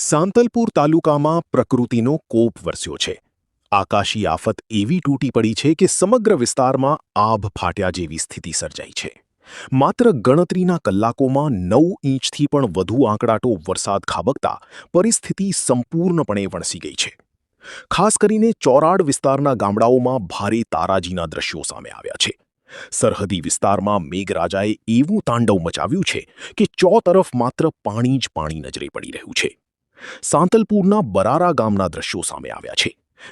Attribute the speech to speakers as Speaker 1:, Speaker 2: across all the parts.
Speaker 1: સાંતલપુર તાલુકામાં પ્રકૃતિનો કોપ વરસ્યો છે। આકાશી આફત એવી તૂટી પડી છે કે સમગ્ર વિસ્તારમાં આભ ફાટ્યા જેવી સ્થિતિ સર્જાઈ છે। માત્ર ગણતરીના કલાકોમાં 9 ઇંચથી પણ વધુ આંકડાતો વરસાદ ખાબકતા પરિસ્થિતિ સંપૂર્ણપણે વણસી ગઈ છે। ખાસ કરીને ચોરાડ વિસ્તારના ગામડાઓમાં ભારે તારાજીના દ્રશ્યો સામે આવ્યા છે। સરહદી વિસ્તારમાં મેઘરાજાએ એવું તાંડવ મચાવ્યું છે કે ચોતરફ માત્ર પાણી જ પાણી નજરે પડી રહ્યું છે। સાંતલપુરના બરારા ગામના દ્રશ્યો સામે આવ્યા છે,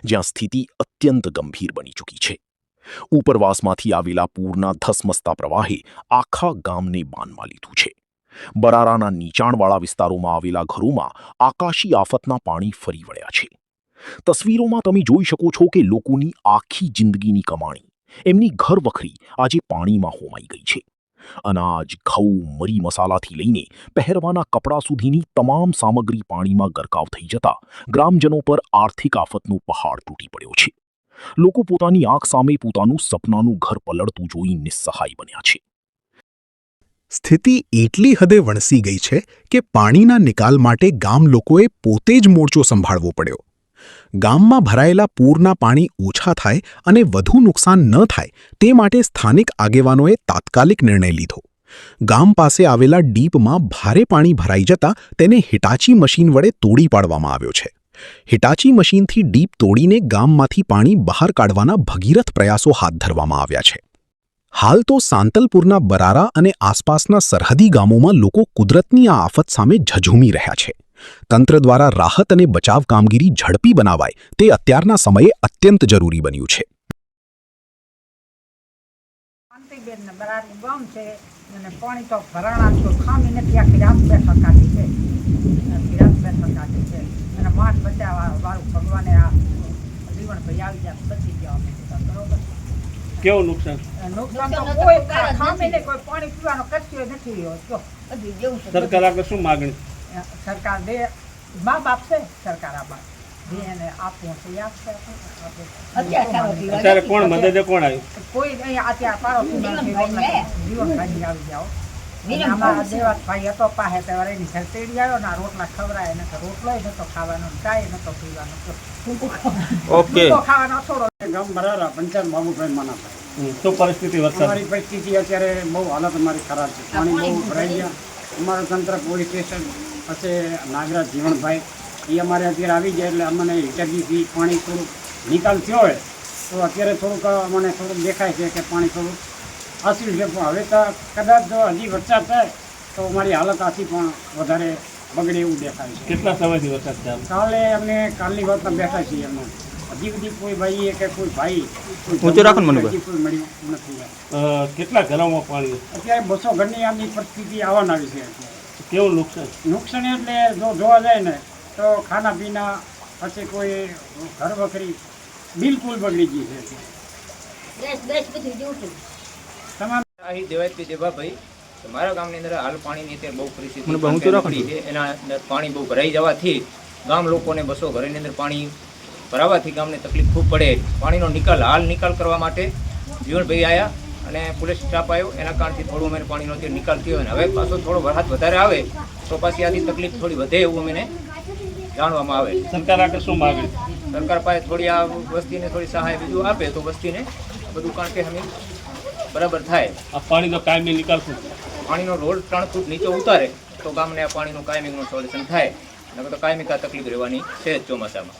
Speaker 1: જ્યાં સ્થિતિ અત્યંત ગંભીર બની ચૂકી છે। ઉપરવાસમાંથી આવેલા પૂરના ધસમસતા પ્રવાહે આખા ગામને બાનમાં લીધું છે। બરારાના નીચાણવાળા વિસ્તારોમાં આવેલા ઘરોમાં આકાશી આફતના પાણી ફરી વળ્યા છે। તસવીરોમાં તમે જોઈ શકો છો કે લોકોની આખી જિંદગીની કમાણી, એમની ઘરવખરી આજે પાણીમાં હોમાઈ ગઈ છે। અનાજ, ઘઉં, મરી મસાલાથી લઈને પહેરવાના કપડાં સુધીની તમામ સામગ્રી પાણીમાં ગરકાવ થઈ જતા ગ્રામજનો પર આર્થિક આફતનો પહાડ તૂટી પડ્યો છે। લોકો પોતાની આંખ સામે પોતાનું સપનાનું ઘર પલળતું જોઈ નિસ્સહાય બન્યા છે।
Speaker 2: સ્થિતિ એટલી હદે વણસી ગઈ છે કે પાણીના નિકાલ માટે ગામ લોકોએ પોતે જ મોરચો સંભાળવો પડ્યો। ગામમાં ભરાયેલા પૂરના પાણી ઓછા થાય અને વધુ નુકસાન ન થાય તે માટે સ્થાનિક આગેવાનોએ તાત્કાલિક નિર્ણય લીધો। ગામ પાસે આવેલા ડીપમાં ભારે પાણી ભરાઈ જતા તેને હિટાચી મશીન વડે તોડી પાડવામાં આવ્યો છે। હિટાચી મશીનથી ડીપ તોડીને ગામમાંથી પાણી બહાર કાઢવાના ભગીરથ પ્રયાસો હાથ ધરવામાં આવ્યા છે। હાલ તો સાંતલપુરના બરારા અને આસપાસના સરહદી ગામોમાં લોકો કુદરતની આ આફત સામે ઝઝૂમી રહ્યા છે। તંત્ર દ્વારા રાહત અને બચાવ કામગીરી ઝડપી બનાવાય તે અત્યારના સમયે અત્યંત જરૂરી બન્યું છે।
Speaker 3: પાણી તો ભરાણા તો ખામી નથી, આખી રાત બેઠા કાઢી છે, આખી રાત બેઠા કાઢી છે અને માન બચાવવા વાળું ભગવાને આ જીવનભાઈ આવી જાય બચી ગયા। બરોબર,
Speaker 4: કેવું નુકસાન?
Speaker 3: નુકસાન તો કોઈ ખામી નહીં, કોઈ પાણી પીવાનો કચ્યો નથી।
Speaker 4: સરકાર આગળ શું માગણી?
Speaker 3: સરકાર દે, મા બાપ છે સરકાર આ બાપ એને આપવું છે,
Speaker 4: અત્યારે કોણ મદદે કોણ આવ્યું?
Speaker 3: કોઈ નહીં, અત્યારે પાડો જીવનભાઈ આવી જાઓ। અમારા દેવાતભાઈ હતો પાસે ત્યારે એની ઘર તેડી આવ્યો ને રોટલા ખવડાય ને રોટલો નતો ખાવાનો, કાંઈ નતો પીવાનો,
Speaker 4: ઓકે
Speaker 3: ખાવાનો થોડો।
Speaker 5: ગામ બરારા પંચાયત બાબુભાઈ માનાભાઈ।
Speaker 4: શું પરિસ્થિતિ વરસાદ?
Speaker 5: અમારી પરિસ્થિતિ અત્યારે બહુ હાલત અમારી ખરાબ છે। પાણી બહુ ભરાઈ ગયા। અમારું તંત્ર પોલીસ સ્ટેશન પાસે નાગરાજ જીવનભાઈ એ અમારે અત્યારે આવી ગયા એટલે અમને હિટરજીથી પાણી થોડુંક નિકાલ થયો હોય તો અત્યારે થોડુંક અમને થોડુંક દેખાય છે કે પાણી થોડુંક આશીલ છે, પણ હવે તો કદાચ જો હજી વરસાદ થાય તો અમારી હાલત આથી પણ વધારે બગડે એવું દેખાય છે।
Speaker 4: કેટલા સમયથી વરસાદ ચાલુ?
Speaker 5: કાલે અમને કાલની વાતમાં બેઠા છીએ અમે, હજી સુધી કોઈ ભાઈએ કે કોઈ ભાઈ કોઈ મળ્યું નથી।
Speaker 4: કેટલા ઘરોમાં પાણી?
Speaker 5: અત્યારે 200 ઘરની આમની પરિસ્થિતિ આવવાની આવી છે।
Speaker 4: કેવું નુકસાન?
Speaker 5: નુકસાન એટલે જો જોવા જાય ને તો ખાના પીના પછી કોઈ ઘર વખરી બિલકુલ બગડી ગઈ છે। તમામ
Speaker 6: અહીં દેવાયતભાઈ દેવાભાઈ, મારા ગામની અંદર હાલ પાણીની અત્યારે બહુ પરિસ્થિતિ છે। એના અંદર પાણી બહુ ભરાઈ જવાથી ગામ લોકોને 200 ઘરની અંદર પાણી ભરાવાથી ગામને તકલીફ ખૂબ પડે। પાણીનો નિકાલ કરવા માટે જીવનભાઈ આવ્યા અને પોલીસ સ્ટાફ આવ્યો, એના કારણથી થોડું અમે પાણીનો નિકાલ થયો અને હવે પાછો થોડો વરસાદ વધારે આવે તો પાછી આથી તકલીફ થોડી વધે એવું અમને જાણવામાં આવે।
Speaker 4: સરકાર આગળ શું માગણી?
Speaker 6: સરકાર પાસે થોડી આ વસ્તીને થોડી સહાય બીજું આપે તો વસ્તીને બધું, કારણ કે અમે બરાબર થાય।
Speaker 4: આ પાણીનો કાયમી નિકાલ શું?
Speaker 6: પાણીનો રોડ 3 ફૂટ નીચે ઉતારે તો ગામને આ પાણીનું કાયમીનું સોલ્યુશન થાય, નકર તો કાયમી તકલીફ રહેવાની છે ચોમાસામાં।